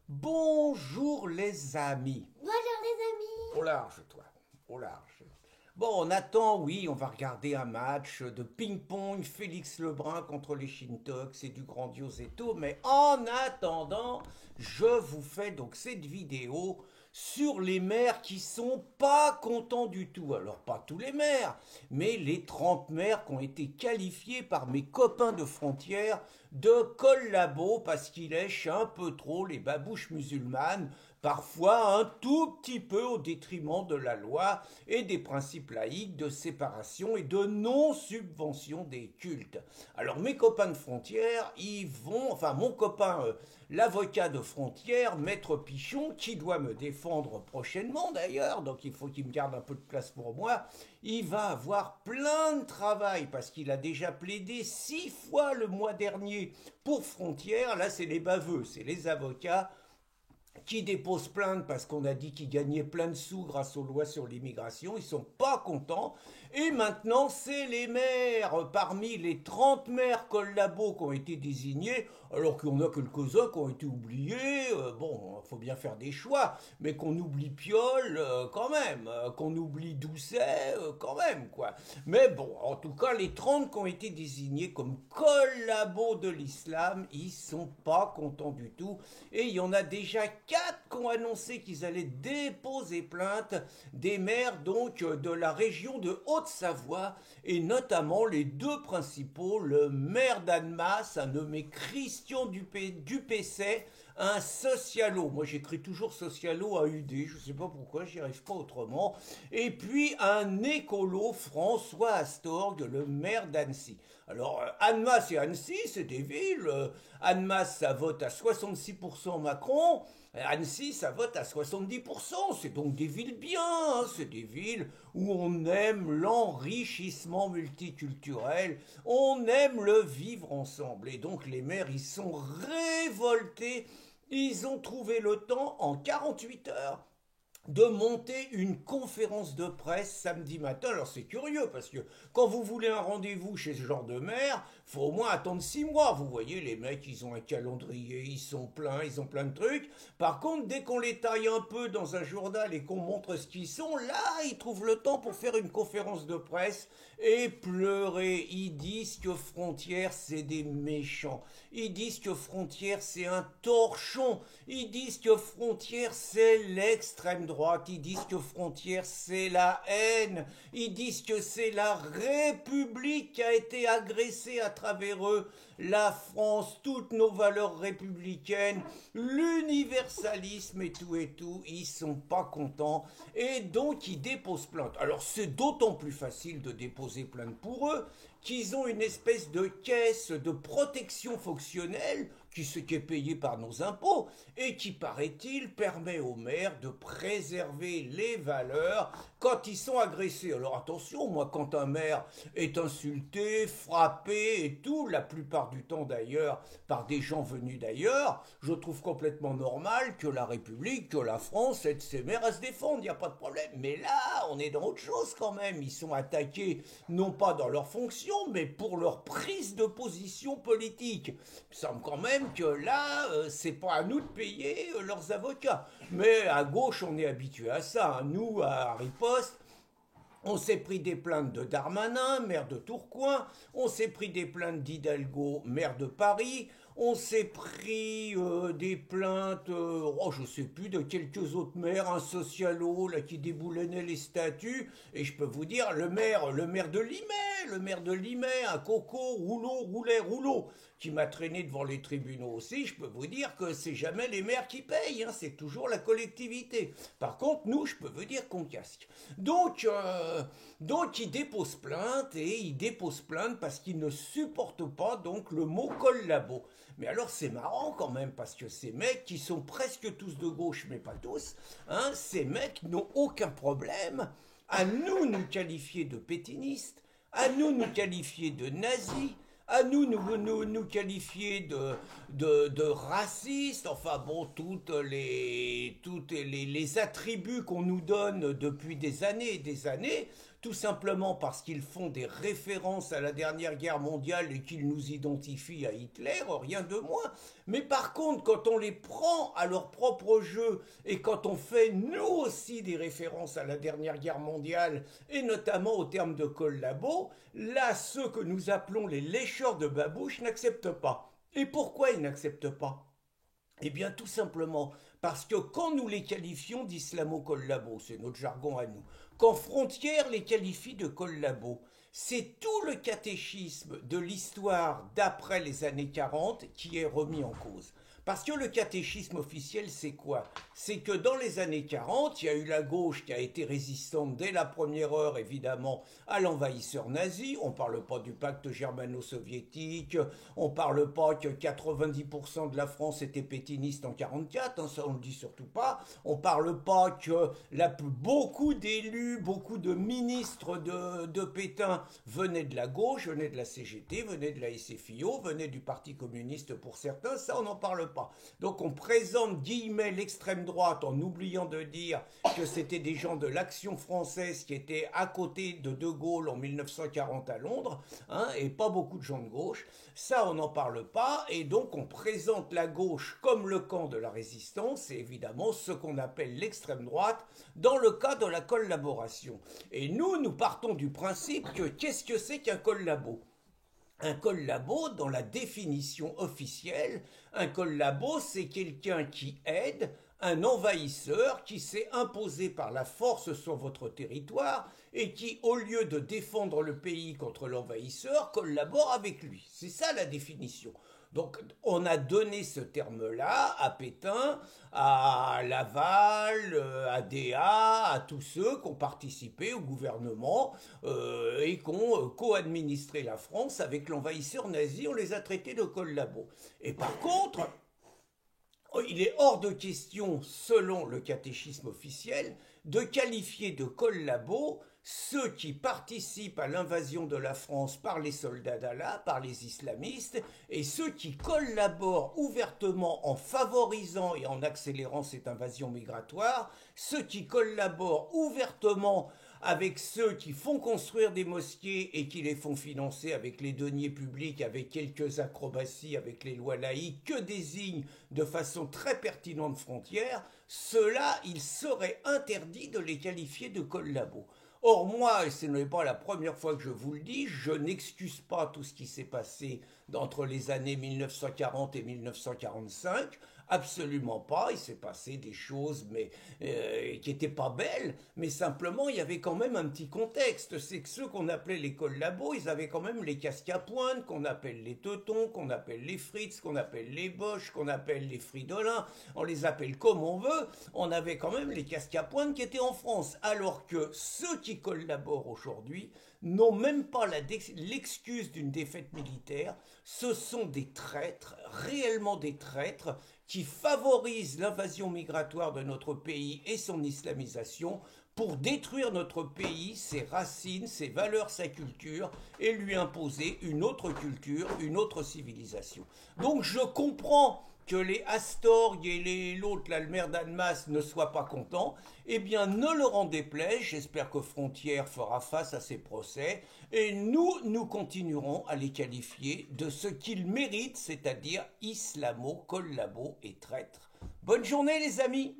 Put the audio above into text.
Bonjour les amis. Bonjour les amis. Au large, toi. Au large. Bon, on attend, oui, on va regarder un match de ping-pong, Félix Lebrun contre les Shintok, c'est du grandiose et tout, mais en attendant, je vous fais donc cette vidéo sur les maires qui sont pas contents du tout. Alors, pas tous les maires, mais les 30 maires qui ont été qualifiés par mes copains de frontières de collabo parce qu'ils lèchent un peu trop les babouches musulmanes, parfois un tout petit peu au détriment de la loi et des principes laïques de séparation et de non-subvention des cultes. Alors mes copains de frontières, ils vont, enfin mon copain, l'avocat de frontières, Maître Pichon, qui doit me défendre prochainement d'ailleurs, donc il faut qu'il me garde un peu de place pour moi, il va avoir plein de travail parce qu'il a déjà plaidé 6 fois le mois dernier pour frontières. Là c'est les baveux, c'est les avocats qui déposent plainte parce qu'on a dit qu'ils gagnaient plein de sous grâce aux lois sur l'immigration. Ils sont pas contents. Et maintenant, c'est les maires. Parmi les 30 maires collabos qui ont été désignés, alors qu'il y en a quelques-uns qui ont été oubliés, bon, faut bien faire des choix, mais qu'on oublie Piolle quand même, qu'on oublie Doucet quand même, quoi. Mais bon, en tout cas, les 30 qui ont été désignés comme collabos de l'islam, ils sont pas contents du tout. Et il y en a déjà 4 qui ont annoncé qu'ils allaient déposer plainte, des maires donc de la région de Haute-Savoie, et notamment les deux principaux, le maire d'Annemasse, un nommé Christian Dupessay, un socialo, moi j'écris toujours socialo à UD, je sais pas pourquoi, j'y arrive pas autrement, et puis un écolo, François Astorg, le maire d'Annecy. Alors Annemasse et Annecy, c'est des villes, Annemasse ça vote à 66% Macron, Annecy, ça vote à 70%. C'est donc des villes bien, hein. C'est des villes où on aime l'enrichissement multiculturel, on aime le vivre ensemble. Et donc les maires, ils sont révoltés. Ils ont trouvé le temps en 48 heures de monter une conférence de presse samedi matin. Alors c'est curieux parce que quand vous voulez un rendez-vous chez ce genre de maire, faut au moins attendre 6 mois. Vous voyez, les mecs, ils ont un calendrier, ils sont pleins, ils ont plein de trucs. Par contre, dès qu'on les taille un peu dans un journal et qu'on montre ce qu'ils sont, là, ils trouvent le temps pour faire une conférence de presse et pleurer. Ils disent que Frontières, c'est des méchants. Ils disent que Frontières, c'est un torchon. Ils disent que Frontières, c'est l'extrême droite. Ils disent que Frontières, c'est la haine. Ils disent que c'est la République qui a été agressée à travers eux. La France, toutes nos valeurs républicaines, l'universalisme et tout, ils sont pas contents et donc ils déposent plainte. Alors c'est d'autant plus facile de déposer plainte pour eux qu'ils ont une espèce de caisse de protection fonctionnelle qui est payée par nos impôts et qui, paraît-il, permet aux maires de préserver les valeurs quand ils sont agressés. Alors attention, moi, quand un maire est insulté, frappé et tout, la plupart du temps d'ailleurs par des gens venus d'ailleurs, je trouve complètement normal que la République, que la France aide ses maires à se défendre, il n'y a pas de problème. Mais là, on est dans autre chose quand même. Ils sont attaqués non pas dans leur fonction, mais pour leur prise de position politique. Il me semble quand même que là, c'est pas à nous de payer leurs avocats. Mais à gauche, on est habitué à ça. Hein. Nous, à Riposte, on s'est pris des plaintes de Darmanin, maire de Tourcoing. On s'est pris des plaintes d'Hidalgo, maire de Paris. On s'est pris des plaintes, oh, je sais plus, de quelques autres maires, un socialo là qui déboulonnait les statuts. Et je peux vous dire, le maire de Limay, un coco, rouleau, qui m'a traîné devant les tribunaux aussi. Je peux vous dire que c'est jamais les maires qui payent, hein, c'est toujours la collectivité. Par contre, nous, je peux vous dire qu'on casque. Donc, ils déposent plainte et ils déposent plainte parce qu'ils ne supportent pas donc le mot collabo. Mais alors c'est marrant quand même parce que ces mecs qui sont presque tous de gauche mais pas tous, hein, ces mecs n'ont aucun problème à nous qualifier de pétinistes, à nous qualifier de nazis, à nous qualifier de racistes, enfin bon, toutes les attributs qu'on nous donne depuis des années et des années, tout simplement parce qu'ils font des références à la dernière guerre mondiale et qu'ils nous identifient à Hitler, rien de moins. Mais par contre, quand on les prend à leur propre jeu et quand on fait nous aussi des références à la dernière guerre mondiale et notamment au terme de collabo, là, ceux que nous appelons les lécheurs de babouche n'acceptent pas. Et pourquoi ils n'acceptent pas? Eh bien, tout simplement parce que quand nous les qualifions d'islamo-collabo, c'est notre jargon à nous, quand Frontière les qualifie de collabo, c'est tout le catéchisme de l'histoire d'après les années 40 qui est remis en cause. Parce que le catéchisme officiel, c'est quoi? C'est que dans les années 40, il y a eu la gauche qui a été résistante dès la première heure, évidemment, à l'envahisseur nazi. On ne parle pas du pacte germano-soviétique, on ne parle pas que 90% de la France était pétiniste en 44, hein, ça on ne le dit surtout pas. On ne parle pas que beaucoup d'élus, beaucoup de ministres de Pétain venaient de la gauche, venaient de la CGT, venaient de la SFIO, venaient du Parti communiste pour certains, ça on n'en parle pas. Donc on présente guillemets l'extrême droite en oubliant de dire que c'était des gens de l'Action française qui étaient à côté de Gaulle en 1940 à Londres, hein, et pas beaucoup de gens de gauche. Ça on n'en parle pas, et donc on présente la gauche comme le camp de la résistance, et évidemment ce qu'on appelle l'extrême droite dans le cas de la collaboration. Et nous partons du principe que qu'est-ce que c'est qu'un collabo? Un collabo, dans la définition officielle, un collabo, c'est quelqu'un qui aide un envahisseur qui s'est imposé par la force sur votre territoire et qui, au lieu de défendre le pays contre l'envahisseur, collabore avec lui. C'est ça la définition. Donc on a donné ce terme-là à Pétain, à Laval, à Déa, à tous ceux qui ont participé au gouvernement et qui ont co-administré la France avec l'envahisseur nazi. On les a traités de collabos. Et par contre, il est hors de question, selon le catéchisme officiel, de qualifier de collabos ceux qui participent à l'invasion de la France par les soldats d'Allah, par les islamistes, et ceux qui collaborent ouvertement en favorisant et en accélérant cette invasion migratoire, ceux qui collaborent ouvertement avec ceux qui font construire des mosquées et qui les font financer avec les deniers publics, avec quelques acrobaties, avec les lois laïques, que désignent de façon très pertinente Frontière, ceux-là, il serait interdit de les qualifier de collabos. Or moi, et ce n'est pas la première fois que je vous le dis, je n'excuse pas tout ce qui s'est passé entre les années 1940 et 1945, absolument pas, il s'est passé des choses mais qui n'étaient pas belles, mais simplement il y avait quand même un petit contexte, c'est que ceux qu'on appelait les collabos, ils avaient quand même les casques à pointe, qu'on appelle les teutons, qu'on appelle les Fritz, qu'on appelle les Bosch, qu'on appelle les Fridolin, on les appelle comme on veut, on avait quand même les casques à pointe qui étaient en France, alors que ceux qui collaborent aujourd'hui n'ont même pas l'excuse d'une défaite militaire, ce sont des traîtres, réellement des traîtres, qui favorisent l'invasion migratoire de notre pays et son islamisation pour détruire notre pays, ses racines, ses valeurs, sa culture, et lui imposer une autre culture, une autre civilisation. Donc je comprends que les Astorg et l'autre, là, le maire d'Annemasse, ne soient pas contents, eh bien, ne leur en déplaise, j'espère que Frontière fera face à ces procès, et nous continuerons à les qualifier de ce qu'ils méritent, c'est-à-dire islamo, collabo et traîtres. Bonne journée, les amis!